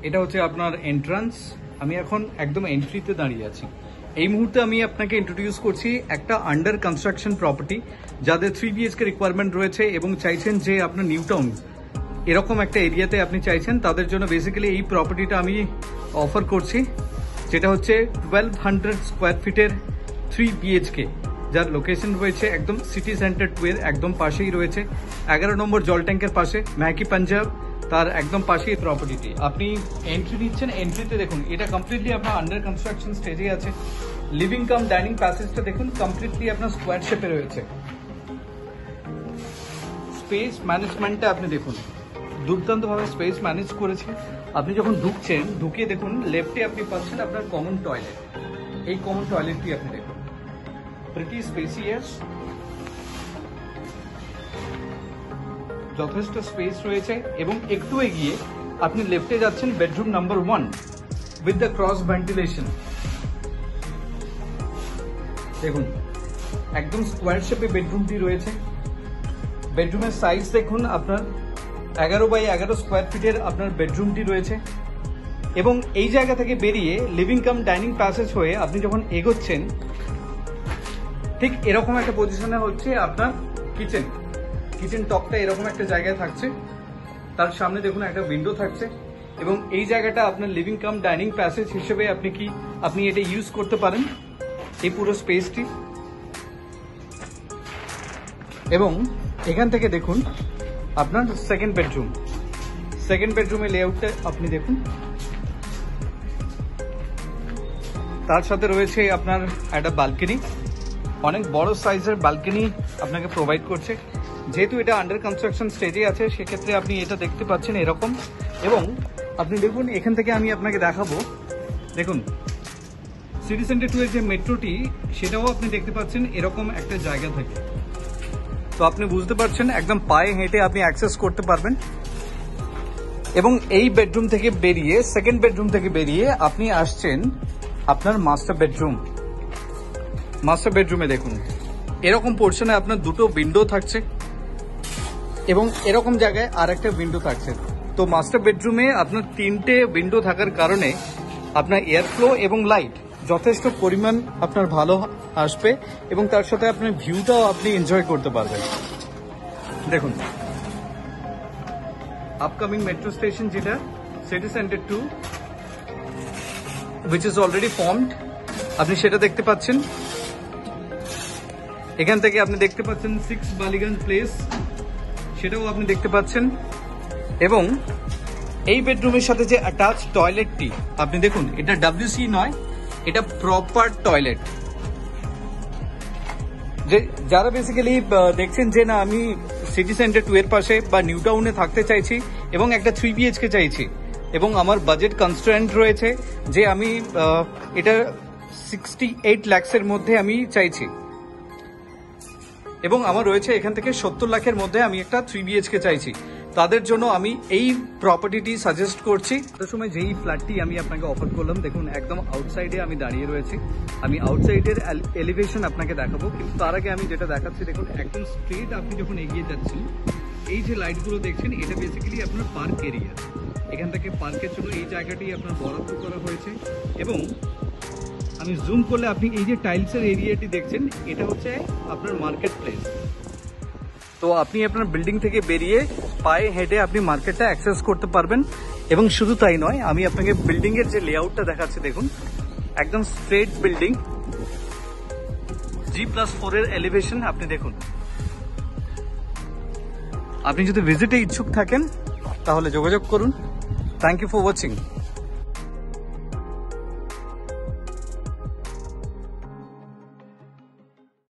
এটা হচ্ছে আপনার এন্ট্রান্স। আমি এখন একদম এন্ট্রিতে দাঁড়িয়ে আছি। এই মুহূর্তে আমি আপনাকে ইন্ট্রোডিউস করছি একটা আন্ডার কনস্ট্রাকশন প্রপার্টি, যাদের 3 BHK রিকোয়ারমেন্ট রয়েছে এবং চাইছেন যে আপনার নিউ টাউন এরকম একটা এরিয়াতে আপনি চাইছেন, তাদের জন্য বেসিক্যালি এই প্রপার্টিটা আমি অফার করছি, যেটা হচ্ছে 1200 স্কোয়ার ফিটের 3 BHK, যার লোকেশন রয়েছে একদম সিটি সেন্টার 2 এর একদম পাশেই রয়েছে, 11 নম্বর জল ট্যাঙ্কের পাশে, ম্যাকি পাঞ্জাব তার একদম পাশেই প্রপার্টিটি। আপনি এন্ট্রি নিচ্ছেন, এন্ট্রিতে দেখুন এটা কমপ্লিটলি আপনার আন্ডার কনস্ট্রাকশন স্টেজে আছে। লিভিং কাম ডাইনিং প্যাসেজটা দেখুন কমপ্লিটলি আপনার স্কোয়ার শেপে রয়েছে। স্পেস ম্যানেজমেন্টটা আপনি দেখুন দুর্দান্তভাবে স্পেস ম্যানেজ করেছে। আপনি যখন ঢুকছেন, ঢুকিয়ে দেখুন লেফটে আপনি পাচ্ছেন আপনার কমন টয়লেট। এই কমন টয়লেটটি আপনি দেখুন প্রিটি স্পেসিয়াস, যথেষ্ট স্পেস রয়েছে। এবং একটু এগিয়ে আপনি লেফটে যাচ্ছেন bedroom number 1 with the cross ventilation. দেখুন একদম স্কোয়ার শেপে বেডরুমটি রয়েছে। বেডরুমের সাইজ দেখুন আপনার 11 বাই 11 স্কোয়ার ফিটের আপনার বেডরুমটি রয়েছে। এবং এই জায়গা থেকে বেরিয়ে লিভিং কাম ডাইনিং প্যাসেজ হয়ে আপনি যখন এগোচ্ছেন, ঠিক এরকম একটা পজিশনে হচ্ছে আপনার কিচেন। কিচেন টপটা এরকম একটা জায়গায় থাকছে, তার সামনে দেখুন একটা উইন্ডো থাকছে। এবং এই জায়গাটা আপনার লিভিং কাম ডাইনিং প্যাসেজ হিসেবে আপনি এটা ইউজ করতে পারেন, এই পুরো স্পেসটি। এবং এখান থেকে দেখুন আপনার সেকেন্ড বেডরুমের লেআউটটা আপনি দেখুন। তার সাথে রয়েছে আপনার একটা বালকনি, অনেক বড় সাইজের বালকনি আপনাকে প্রোভাইড করছে। যেহেতু এটা আন্ডার কনস্ট্রাকশন স্টেজে আছে, সেক্ষেত্রে আপনি এটা দেখতে পাচ্ছেন এরকম। এবং আপনি দেখুন এখান থেকে আমি আপনাকে দেখাবো, দেখুন সিটি সেন্টার 2 এর যে মেট্রোটি, সেটাও আপনি দেখতে পাচ্ছেন এরকম একটা জায়গা থেকে। তো আপনি বুঝতে পারছেন একদম পায়ে হেঁটে আপনি অ্যাক্সেস করতে পারবেন। এবং এই বেডরুম থেকে বেরিয়ে, সেকেন্ড বেডরুম থেকে বেরিয়ে আপনি আসছেন আপনার মাস্টার বেডরুমে দেখুন এরকম পোর্শনে আপনার দুটো উইন্ডো থাকছে এবং এরকম জায়গায় আর একটা উইন্ডো থাকছে। তো মাস্টার বেডরুমে আপনার 3টে উইন্ডো থাকার কারণে আপনার এয়ার ফ্লো এবং লাইট যথেষ্ট পরিমাণ আপনার ভালো আসবে এবং তার সাথে আপনার ভিউটাও আপনি এনজয় করতে পারবেন। দেখুন আপকামিং মেট্রো স্টেশন যেটা city centre 2 which is already formed, আপনি সেটা দেখতে পাচ্ছেন। এখান থেকে আপনি দেখতে পাচ্ছেন 6 বালিগঞ্জ প্লেস, সেটাও আপনি দেখতে পাচ্ছেন। এবং এই বেডরুমের সাথে যে অ্যাটাচ টয়লেটটি আপনি দেখুন, এটা WC নয়, এটা প্রপার টয়লেট। যে যারা বেসিক্যালি দেখছেন যে না আমি সিটি সেন্টার 2 এর পাশে বা নিউ টাউনে থাকতে চাইছি এবং একটা 3 BHK চাইছি এবং আমার বাজেট কনস্ট্রেন্ট রয়েছে যে আমি এটা 68 লাখের মধ্যে আমি চাইছি এবং আমার রয়েছে এখান থেকে 70 লাখের মধ্যে আমি একটা 3 BHK চাইছি, তাদের জন্য আমি এই প্রপার্টিটি সাজেস্ট করছি। তার সময় যেই ফ্ল্যাটটি আমি আপনাকে অফার করলাম, দেখুন একদম আউটসাইডে আমি দাঁড়িয়ে রয়েছি। আমি আউটসাইডের এলিভেশন আপনাকে দেখাবো, কিন্তু তার আগে আমি যেটা দেখাচ্ছি দেখুন একদম স্ট্রেট আপনি যখন এগিয়ে যাচ্ছেন, এই যে লাইটগুলো দেখছেন এটা বেসিক্যালি আপনার পার্ক এরিয়া। এখান থেকে পার্কের জন্য এই জায়গাটি আপনার বরাদ্দ করা হয়েছে। এবং আমি জুম করলে আপনি এই যে টাইলসের এরিয়াটি দেখছেন, এটা হচ্ছে আপনার মার্কেট প্লেস। তো আপনি আপনার বিল্ডিং থেকে বেরিয়ে পায়ে হেঁটে আপনি মার্কেটটা অ্যাক্সেস করতে পারবেন। এবং শুধু তাই নয়, আমি আপনাকে বিল্ডিং এর যে লেআউটটা দেখাচ্ছি দেখুন, একদম স্ট্রেট বিল্ডিং, G+4 এর এলিভেশন আপনি দেখুন। আপনি যদি ভিজিটে ইচ্ছুক থাকেন তাহলে যোগাযোগ করুন। Thank you for watching.